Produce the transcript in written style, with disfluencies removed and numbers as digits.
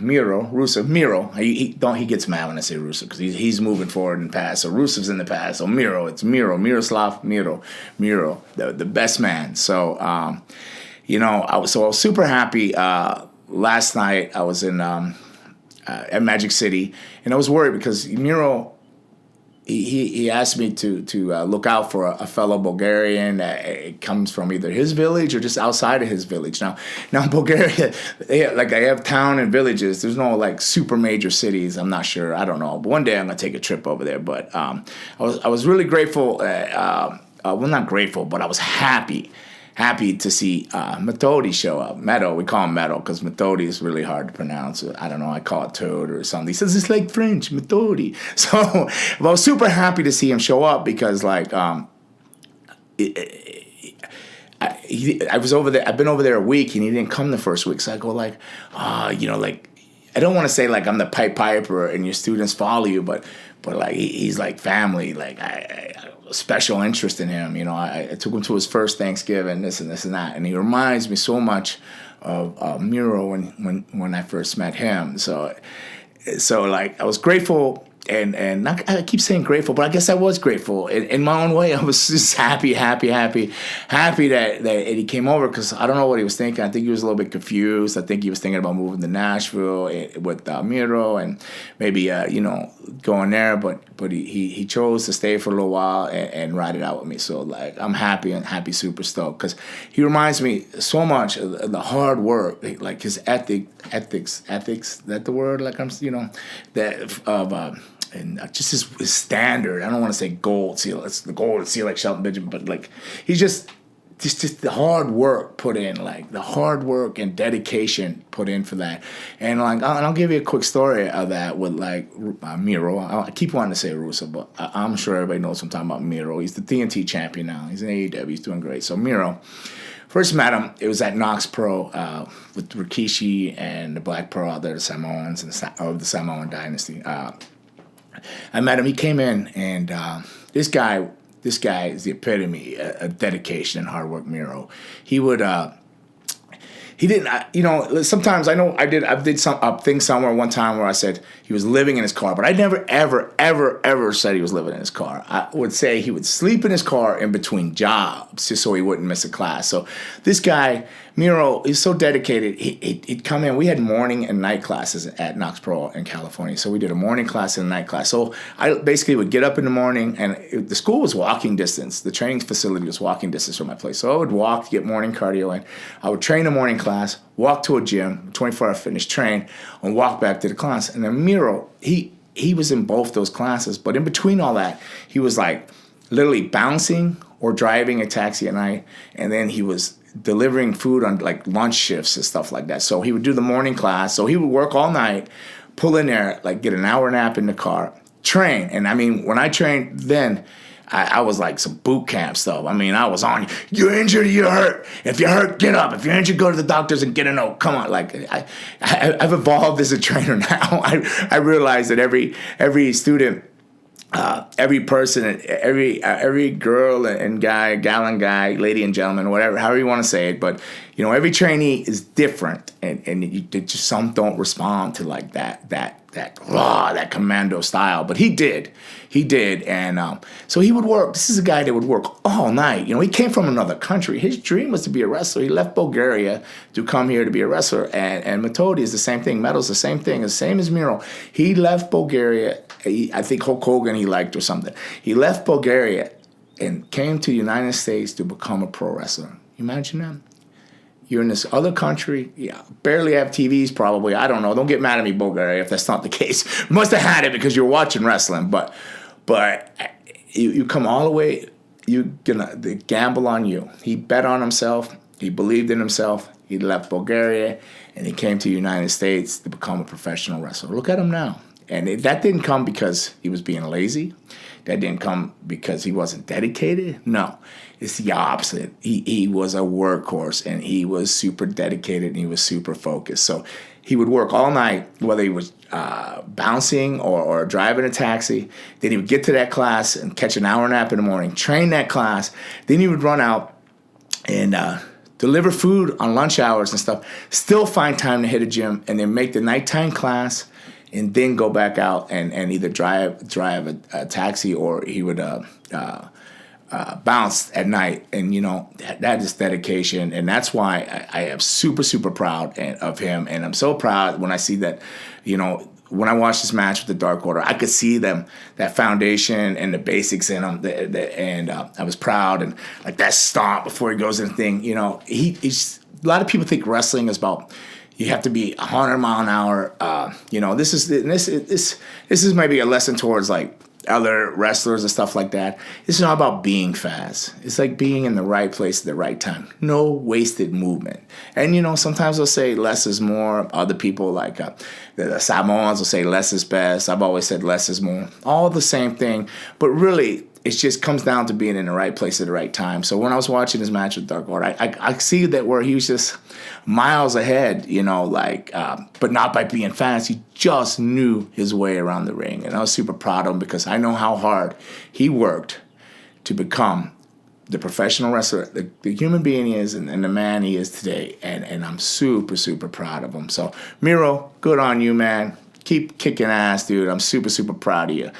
Miro Rusev. Miro, he gets mad when I say Rusev because he's moving forward in the past. So Rusev's in the past. So Miro, it's Miroslav Miro, the best man. So I was super happy. Last night I was in at Magic City, and I was worried because Miro. He asked me to look out for a fellow Bulgarian that comes from either his village or just outside of his village. Now Bulgaria, I have town and villages. There's no like super major cities. I'm not sure. I don't know. But one day I'm gonna take a trip over there. But I was really grateful. Well, not grateful, but I was happy to see Methodi show up. Meadow, we call him Meadow because Methodi is really hard to pronounce. I don't know, I call it Toad or something. He says it's like French, Methodi. So I was super happy to see him show up because I was over there. I've been over there a week and he didn't come the first week. So I go I don't want to say like I'm the Pied Piper and your students follow you, but like he's like family. Like I special interest in him. I took him to his first Thanksgiving, this and that, and he reminds me so much of Miro when I first met him. So like I was grateful. And I keep saying grateful, but I guess I was grateful in my own way. I was just happy that he came over because I don't know what he was thinking. I think he was a little bit confused. I think he was thinking about moving to Nashville with Miro and maybe going there. But he chose to stay for a little while and ride it out with me. So like I'm happy, super stoked because he reminds me so much of the hard work, like his ethics. That the word? Like that of. And just his standard. I don't want to say gold seal. It's the gold seal like Shelton Benjamin, but like he's just the hard work put in, like the hard work and dedication put in for that. And like I'll give you a quick story of that with like Miro. I keep wanting to say Rusev, but I'm sure everybody knows what I'm talking about. Miro. He's the TNT champion now. He's in AEW. He's doing great. So Miro. First met him, it was at Knox Pro with Rikishi and the Black Pearl out there, the Samoans of the Samoan dynasty. I met him. He came in, and this guy is the epitome of dedication and hard work. Miro. He would. He didn't. Sometimes I know I did some thing somewhere one time where I said he was living in his car, but I never ever said he was living in his car. I would say he would sleep in his car in between jobs just so he wouldn't miss a class. So this guy Miro, he's so dedicated. He'd come in. We had morning and night classes at Knox Pro in California. So we did a morning class and a night class. So I basically would get up in the morning, and the school was walking distance. The training facility was walking distance from my place. So I would walk to get morning cardio in. I would train a morning class, walk to a gym, 24-hour fitness, train, and walk back to the class. And then Miro, he was in both those classes. But in between all that, he was like literally bouncing or driving a taxi at night. And then he was delivering food on like lunch shifts and stuff like that. So he would do the morning class. So he would work all night, pull in there, like get an hour nap in the car, train. And I mean, when I trained then, I was like some boot camp stuff. I mean, I was on, you're injured, you're hurt. If you're hurt, get up. If you're injured, go to the doctors and get a note. Come on. Like I've evolved as a trainer now. I realize that every student, every person, every girl and guy, gal and guy, lady and gentleman, whatever, however you want to say it, but every trainee is different, and just some don't respond to like that commando style. But he did, and so he would work. This is a guy that would work all night. He came from another country. His dream was to be a wrestler. He left Bulgaria to come here to be a wrestler, and Methodi is the same thing. Metal's the same thing, the same as Miro. He left Bulgaria. I think Hulk Hogan he liked or something. He left Bulgaria and came to the United States to become a pro wrestler. Imagine that. You're in this other country, barely have TVs probably. I don't know. Don't get mad at me, Bulgaria, if that's not the case. You must have had it because you're watching wrestling. But you come all the way, they gamble on you. He bet on himself. He believed in himself. He left Bulgaria, and he came to the United States to become a professional wrestler. Look at him now. And that didn't come because he was being lazy. That didn't come because he wasn't dedicated. No, it's the opposite. He was a workhorse, and he was super dedicated, and he was super focused. So he would work all night, whether he was bouncing or driving a taxi. Then he would get to that class and catch an hour nap in the morning, train that class. Then he would run out and deliver food on lunch hours and stuff, still find time to hit a gym, and then make the nighttime class, and then go back out and either drive a taxi, or he would bounce at night. And that is dedication, and that's why I am super, super proud of him. And I'm so proud when I see that, when I watched this match with the Dark Order, I could see that foundation and the basics in him, and I was proud. And like that stomp before he goes in the thing, he's a lot of people think wrestling is about, you have to be 100 mile an hour. This is maybe a lesson towards like other wrestlers and stuff like that. It's not about being fast. It's like being in the right place at the right time. No wasted movement. And sometimes they'll say less is more. Other people like the Samoans will say less is best. I've always said less is more. All the same thing, but really it just comes down to being in the right place at the right time. So when I was watching this match with Dark Order, I see that where he was just miles ahead, but not by being fast. He just knew his way around the ring. And I was super proud of him because I know how hard he worked to become the professional wrestler, the human being he is, and the man he is today. And I'm super, super proud of him. So, Miro, good on you, man. Keep kicking ass, dude. I'm super, super proud of you.